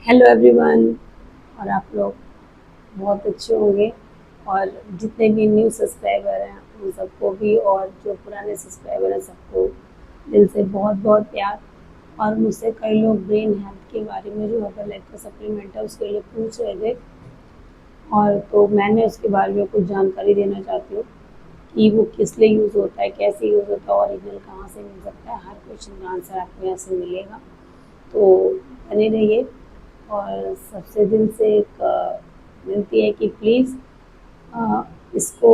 Hello everyone. और आप लोग बहुत अच्छे होंगे। और जितने भी न्यू सब्सक्राइबर हैं उन सबको भी, और जो पुराने सब्सक्राइबर हैं सबको दिल से बहुत बहुत प्यार। और मुझसे कई लोग ब्रेन हेल्थ के बारे में जो हर्बल का सप्लीमेंट है उसके लिए पूछ रहे थे, और तो मैंने उसके बारे में कुछ जानकारी देना चाहती हूँ कि वो किस लिए यूज़ होता है, कैसे यूज़ होता है, ओरिजिनल कहाँ से मिल सकता है। हर क्वेश्चन का आंसर आपको यहाँ से मिलेगा, तो बने रहिए। और सबसे दिल से एक विनती है कि प्लीज़ इसको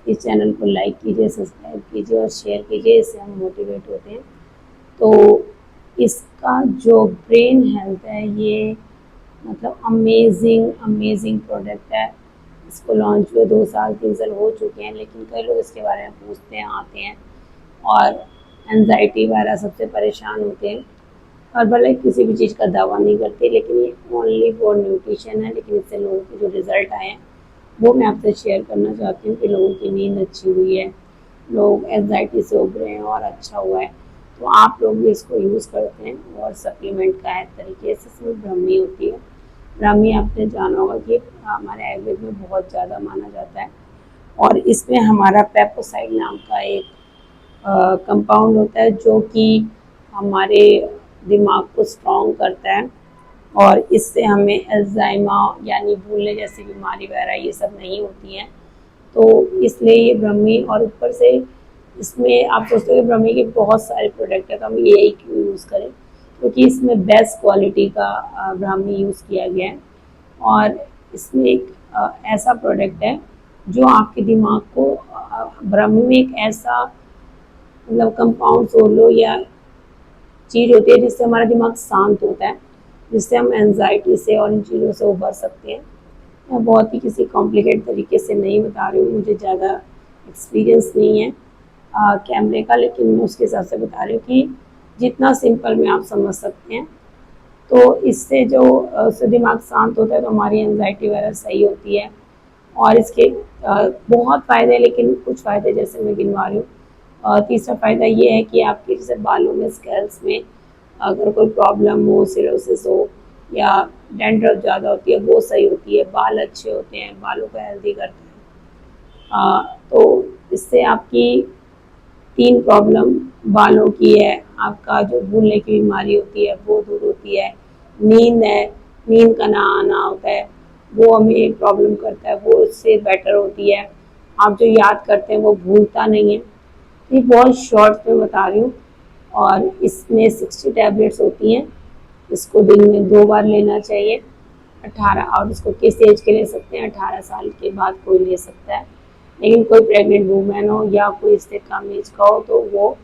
इस चैनल को लाइक कीजिए, सब्सक्राइब कीजिए और शेयर कीजिए। इससे हम मोटिवेट होते हैं। तो इसका जो ब्रेन हेल्थ है ये मतलब अमेजिंग अमेजिंग प्रोडक्ट है। इसको लॉन्च हुए 2 साल 3 साल हो चुके हैं, लेकिन कई लोग इसके बारे में पूछते हैं, आते हैं और एनजाइटी वगैरह सबसे परेशान होते हैं। और भले किसी भी चीज़ का दावा नहीं करती, लेकिन ये ओनली फॉर न्यूट्रिशन है। लेकिन इससे लोगों के जो रिजल्ट आए हैं वो मैं आपसे शेयर करना चाहती हूँ कि लोगों की नींद अच्छी हुई है, लोग एंजाइटी से उभरे हैं और अच्छा हुआ है। तो आप लोग भी इसको यूज़ करते हैं। और सप्लीमेंट का है तरीके से, इसमें ब्राह्मी होती है। ब्राह्मी आपने जाना होगा कि हमारे आयुर्वेद में बहुत ज़्यादा माना जाता है। और इसमें हमारा पेप्टोसाइड नाम का एक कंपाउंड होता है जो कि हमारे दिमाग को स्ट्रॉन्ग करता है। और इससे हमें अल्जाइमर यानी भूलने जैसी बीमारी वगैरह ये सब नहीं होती हैं। तो इसलिए ये ब्रह्मी, और ऊपर से इसमें आप सोचते हो ब्रह्मी के बहुत सारे प्रोडक्ट है, तो हम ये एक यूज़ करें क्योंकि इसमें बेस्ट क्वालिटी का ब्राह्मी यूज़ किया गया है। और इसमें एक ऐसा प्रोडक्ट है जो आपके दिमाग को ब्रह्मी में एक ऐसा मतलब कंपाउंड सोलो या चीज़ होती है जिससे हमारा दिमाग शांत होता है, जिससे हम एनजाइटी से और इन चीज़ों से उभर सकते हैं। मैं बहुत ही किसी कॉम्प्लिकेट तरीके से नहीं बता रही हूँ, मुझे ज़्यादा एक्सपीरियंस नहीं है कैमरे का, लेकिन मैं उसके हिसाब से बता रही हूँ कि जितना सिंपल में आप समझ सकते हैं। तो इससे जो उससे दिमाग शांत होता है तो हमारी एनजाइटी वगैरह सही होती है। और इसके बहुत फ़ायदे, लेकिन कुछ फ़ायदे जैसे मैं गिनवा रही हूँ। तीसरा फ़ायदा ये है कि आपके जैसे बालों में, स्कैल्स में अगर कोई प्रॉब्लम हो, सिरोसिस हो या डैंड्रफ ज़्यादा होती है वो सही होती है, बाल अच्छे होते हैं, बालों को हेल्दी करता है। तो इससे आपकी 3 प्रॉब्लम बालों की है, आपका जो भूलने की बीमारी होती है वो दूर होती है, नींद है, नींद का ना आना होता है वो हमें प्रॉब्लम करता है, वो उससे बेटर होती है। आप जो याद करते हैं वो भूलता नहीं है। ये बहुत शॉर्ट में बता रही हूँ। और इसमें 60 टैबलेट्स होती हैं। इसको दिन में 2 बार लेना चाहिए। 18, और इसको किस एज के ले सकते हैं, 18 साल के बाद कोई ले सकता है। लेकिन कोई प्रेग्नेंट वूमेन हो या कोई इससे कम एज का हो तो वो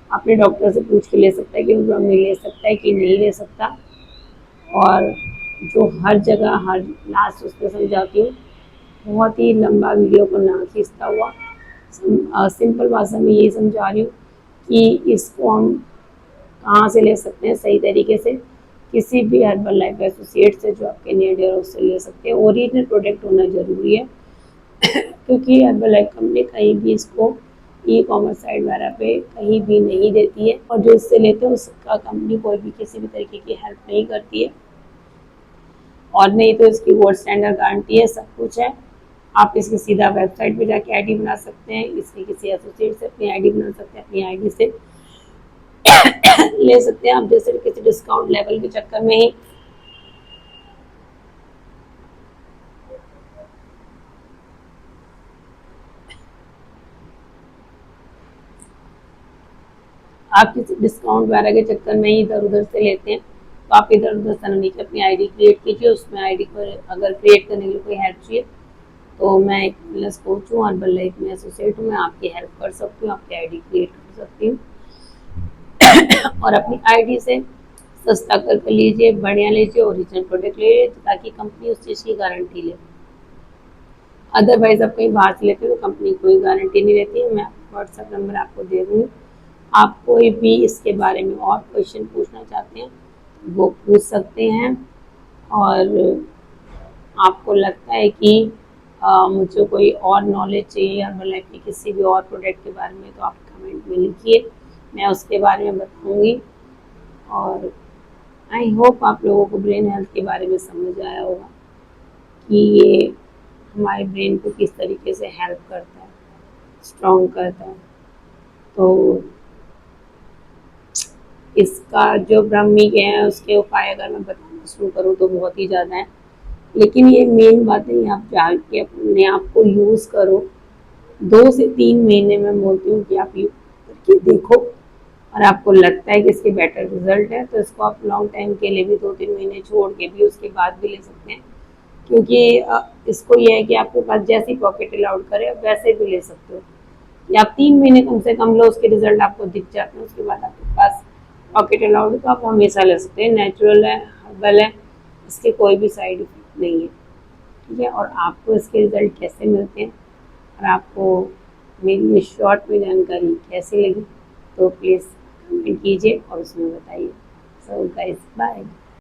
अपने डॉक्टर से पूछ के ले सकता है कि वो ब्राह्मी ले सकता है कि नहीं ले सकता। और जो हर जगह हर लास्ट उस पर समझाती हूँ, बहुत ही लंबा वीडियो को ना खींचता हुआ सिंपल भाषा में यही समझा रही हूँ कि इसको हम कहाँ से ले सकते हैं सही तरीके से। किसी भी हर्बल लाइफ एसोसिएट से जो आपके नियर डियर उससे ले सकते हैं। ओरिजिनल प्रोडक्ट होना ज़रूरी है क्योंकि हर्बल लाइफ कंपनी कहीं भी इसको ई कॉमर्स साइट वगैरह पे कहीं भी नहीं देती है। और जो इससे लेते हैं उसका कंपनी कोई भी किसी भी तरीके की हेल्प नहीं करती है। और नहीं तो इसकी गोल्ड स्टैंडर्ड गारंटी है, सब कुछ है। आप इसकी सीधा वेबसाइट पे जाके आईडी बना सकते हैं, इसकी किसी एसोसिएट से अपनी आईडी बना सकते हैं, अपनी आईडी से ले सकते हैं आप, जैसे किसी डिस्काउंट लेवल के चक्कर में ही। आप किसी डिस्काउंट वगैरह के चक्कर में ही इधर उधर से लेते हैं, तो आप इधर उधर से नहीं अपनी आईडी क्रिएट कीजिए। उसमें आईडी पर अगर क्रिएट करने के लिए कोई हेल्प चाहिए तो मैं एक वेलनेस कोच हूँ, हर्बल लाइफ में एसोसिएट हूँ, मैं आपकी हेल्प कर सकती हूँ, आपकी आईडी क्रिएट कर सकती हूँ। और अपनी आईडी से सस्ता कर लीजिए, बढ़िया लीजिए, ओरिजिनल प्रोडक्ट लीजिए, ताकि कंपनी उस चीज़ की गारंटी ले। अदरवाइज आप कहीं बाहर से लेते हो तो कंपनी कोई गारंटी नहीं रहती है। मैं व्हाट्सएप नंबर आपको दे दूँगी, आप कोई भी इसके बारे में और क्वेश्चन पूछना चाहते हैं वो पूछ सकते हैं। और आपको लगता है कि मुझे कोई और नॉलेज चाहिए हर्बल लाइफ के किसी भी और प्रोडक्ट के बारे में, तो आप कमेंट में लिखिए, मैं उसके बारे में बताऊंगी। और आई होप आप लोगों को ब्रेन हेल्थ के बारे में समझ आया होगा कि ये हमारे ब्रेन को किस तरीके से हेल्प करता है, स्ट्रॉन्ग करता है। तो इसका जो ब्राह्मी के हैं उसके उपाय अगर मैं बताना शुरू करूँ तो बहुत ही ज़्यादा है, लेकिन ये मेन बातें ही आप जान के अपने आप को यूज़ करो। 2 से 3 महीने में बोलती हूँ कि आप यूज़ करके देखो, और आपको लगता है कि इसके बेटर रिजल्ट है तो इसको आप लॉन्ग टाइम के लिए भी 2-3 महीने छोड़ के भी उसके बाद भी ले सकते हैं, क्योंकि इसको ये है कि आपके पास जैसी पॉकेट अलाउड करे आप वैसे भी ले सकते हो, या आप 3 महीने कम से कम लो, उसके रिजल्ट आपको दिख जाते हैं, उसके बाद आपके पास पॉकेट अलाउड तो आप हमेशा ले सकते हैं। नेचुरल है, हर्बल है, इसके कोई भी साइड इफेक्ट नहीं है। ठीक है, और आपको इसके रिजल्ट कैसे मिलते हैं और आपको मेरी ये शॉर्ट में जानकारी कैसी लगी तो प्लीज़ कमेंट कीजिए और उसमें बताइए। So guys bye.